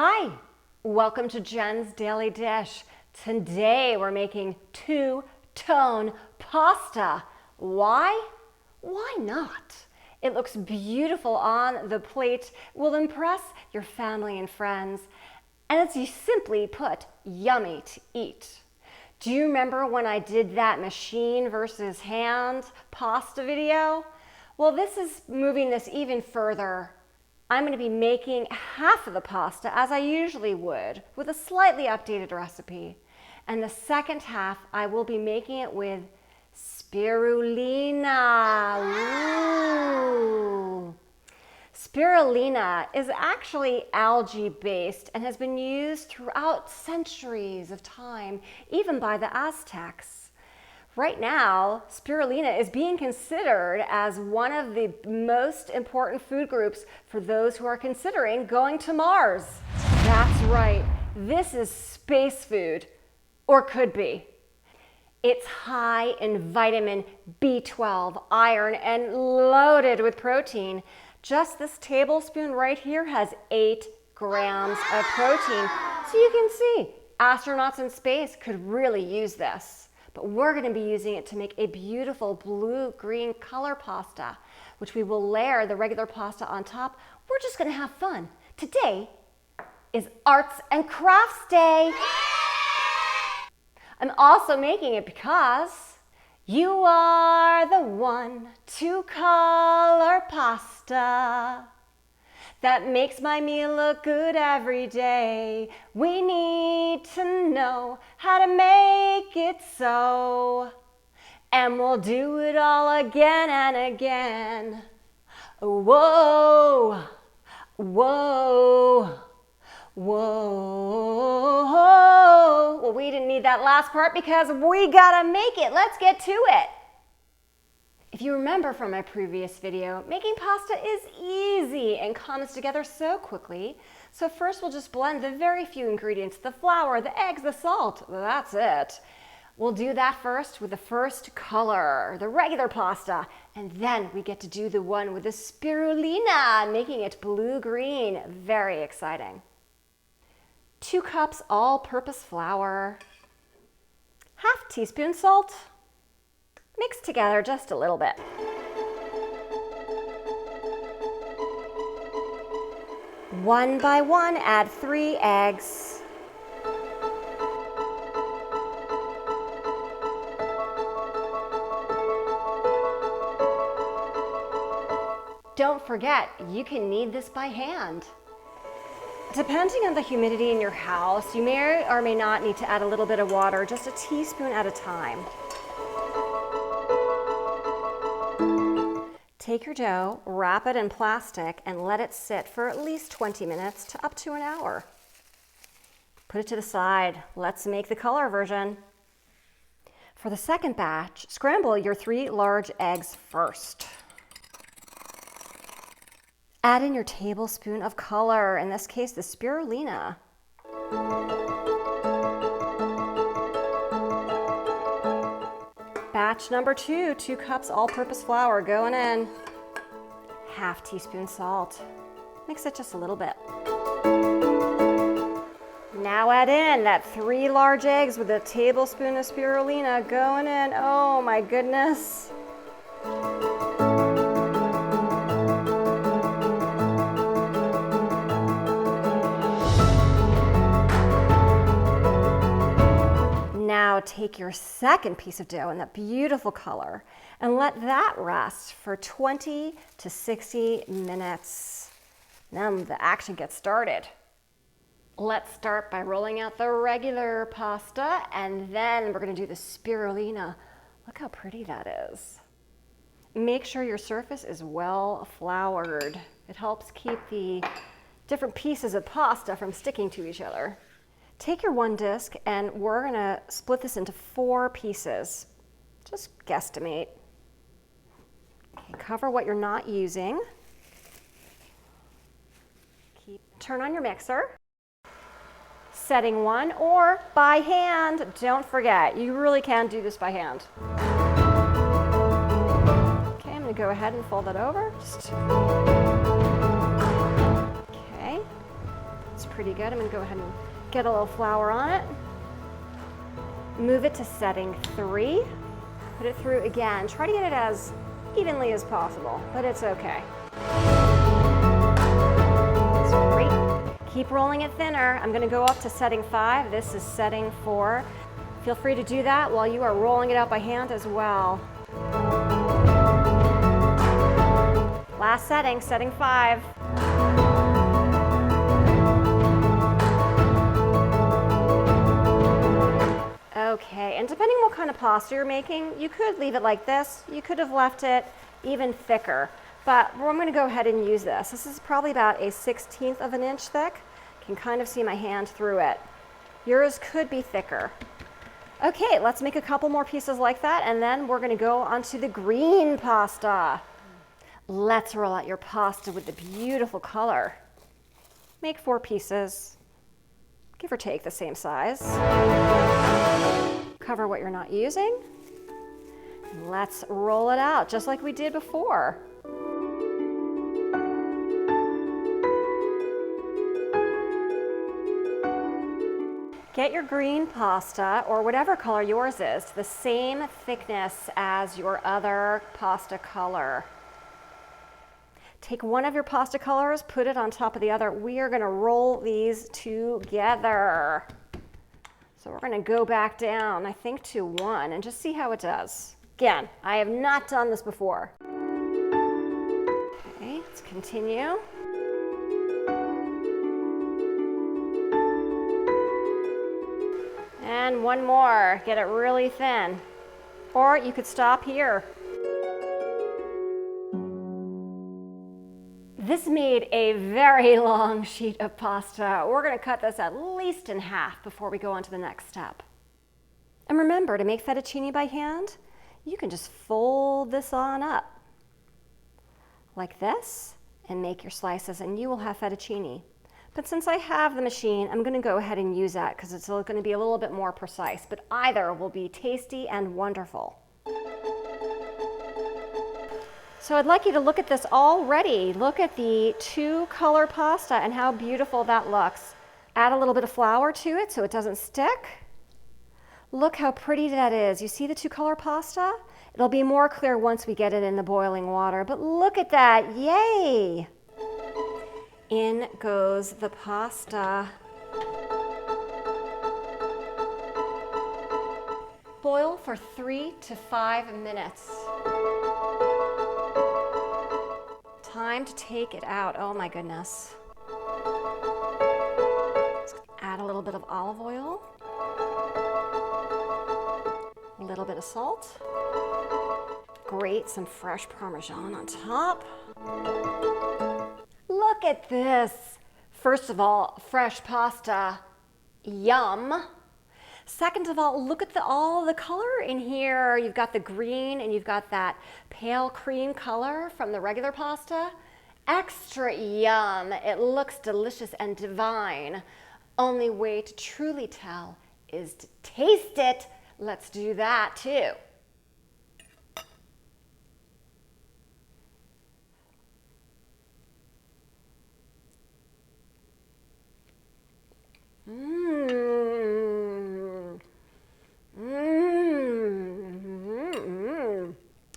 Hi, welcome to Jen's Daily Dish. Today we're making two-tone pasta. Why? Why not? It looks beautiful on the plate, will impress your family and friends, and it's simply put, yummy to eat. Do you remember when I did that machine versus hand pasta video? Well, this is moving this even further. I'm going to be making half of the pasta as I usually would with a slightly updated recipe. And the second half, I will be making it with spirulina. Ooh. Spirulina is actually algae-based and has been used throughout centuries of time, even by the Aztecs. Right now, spirulina is being considered as one of the most important food groups for those who are considering going to Mars. That's right, this is space food, or could be. It's high in vitamin B12, iron, and loaded with protein. Just this tablespoon right here has 8 grams of protein. So you can see, astronauts in space could really use this. But we're going to be using it to make a beautiful blue-green color pasta, which we will layer the regular pasta on top. We're just going to have fun. Today is Arts and Crafts Day. I'm also making it because you are the one to color pasta that makes my meal look good every day. We need to know how to make it so, and we'll do it all again and again. Whoa, whoa, whoa. Well, we didn't need that last part because we gotta make it. Let's get to it. If you remember from my previous video, making pasta is easy and comes together so quickly. So first we'll just blend the very few ingredients, the flour, the eggs, the salt, that's it. We'll do that first with the first color, the regular pasta, and then we get to do the one with the spirulina, making it blue-green, very exciting. 2 cups all-purpose flour, half teaspoon salt, mix together just a little bit. One by one, add 3 eggs. Don't forget, you can knead this by hand. Depending on the humidity in your house, you may or may not need to add a little bit of water, just a teaspoon at a time. Take your dough, wrap it in plastic, and let it sit for at least 20 minutes to up to an hour. Put it to the side. Let's make the color version. For the second batch, scramble your 3 large eggs first. Add in your tablespoon of color, in this case, the spirulina. Batch number 2, 2 cups all-purpose flour going in. Half teaspoon salt. Mix it just a little bit. Now add in that 3 large eggs with a tablespoon of spirulina going in. Oh my goodness. Now take your second piece of dough in that beautiful color and let that rest for 20 to 60 minutes. Then the action gets started. Let's start by rolling out the regular pasta, and then we're going to do the spirulina. Look how pretty that is. Make sure your surface is well floured. It helps keep the different pieces of pasta from sticking to each other. Take your one disc and we're gonna split this into 4 pieces. Just guesstimate. Okay, cover what you're not using. Turn on your mixer. Setting 1 or by hand. Don't forget, you really can do this by hand. Okay, I'm gonna go ahead and fold that over. Okay, it's pretty good. I'm gonna go ahead and get a little flour on it. Move it to setting 3. Put it through again. Try to get it as evenly as possible, but it's okay. That's great. Keep rolling it thinner. I'm gonna go up to setting 5. This is setting 4. Feel free to do that while you are rolling it out by hand as well. Last setting, setting 5. Okay, and depending what kind of pasta you're making, you could leave it like this. You could have left it even thicker, but I'm going to go ahead and use this. This is probably about a 1/16 of an inch thick. You can kind of see my hand through it. Yours could be thicker. Okay, let's make a couple more pieces like that, and then we're going to go onto the green pasta. Let's roll out your pasta with the beautiful color. Make 4 pieces. Give or take the same size. Cover what you're not using. Let's roll it out just like we did before. Get your green pasta, or whatever color yours is, to the same thickness as your other pasta color. Take one of your pasta colors, put it on top of the other. We are going to roll these together. So we're going to go back down, I think, to 1 and just see how it does. Again, I have not done this before. Okay, let's continue. And one more. Get it really thin. Or you could stop here. This made a very long sheet of pasta. We're going to cut this at least in half before we go on to the next step. And remember, to make fettuccine by hand, you can just fold this on up like this and make your slices, and you will have fettuccine. But since I have the machine, I'm going to go ahead and use that because it's going to be a little bit more precise, but either will be tasty and wonderful. So I'd like you to look at this already. Look at the 2-color pasta and how beautiful that looks. Add a little bit of flour to it so it doesn't stick. Look how pretty that is. You see the 2-color pasta? It'll be more clear once we get it in the boiling water, but look at that, yay! In goes the pasta. Boil for 3 to 5 minutes. Time to take it out. Oh my goodness. Let's add a little bit of olive oil, a little bit of salt, grate some fresh Parmesan on top. Look at this. First of all, fresh pasta, yum. Second of all, look at all the color in here. You've got the green and you've got that pale cream color from the regular pasta. Extra yum. It looks delicious and divine. Only way to truly tell is to taste it. Let's do that too.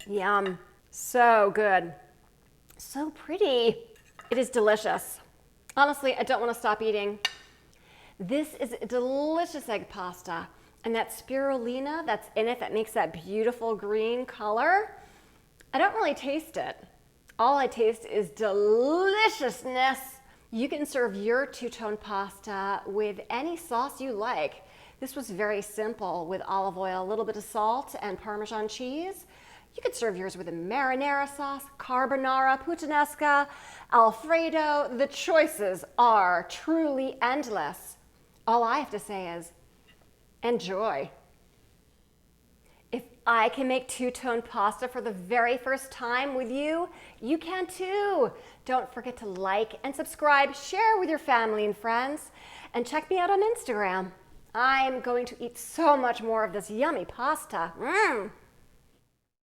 Yum. So good. So pretty. It is delicious. Honestly, I don't want to stop eating. This is a delicious egg pasta. And that spirulina that's in it that makes that beautiful green color, I don't really taste it. All I taste is deliciousness. You can serve your two-tone pasta with any sauce you like. This was very simple with olive oil, a little bit of salt, and Parmesan cheese. You could serve yours with a marinara sauce, carbonara, puttanesca, Alfredo. The choices are truly endless. All I have to say is, enjoy. If I can make two-tone pasta for the very first time with you, you can too. Don't forget to like and subscribe, share with your family and friends, and check me out on Instagram. I'm going to eat so much more of this yummy pasta.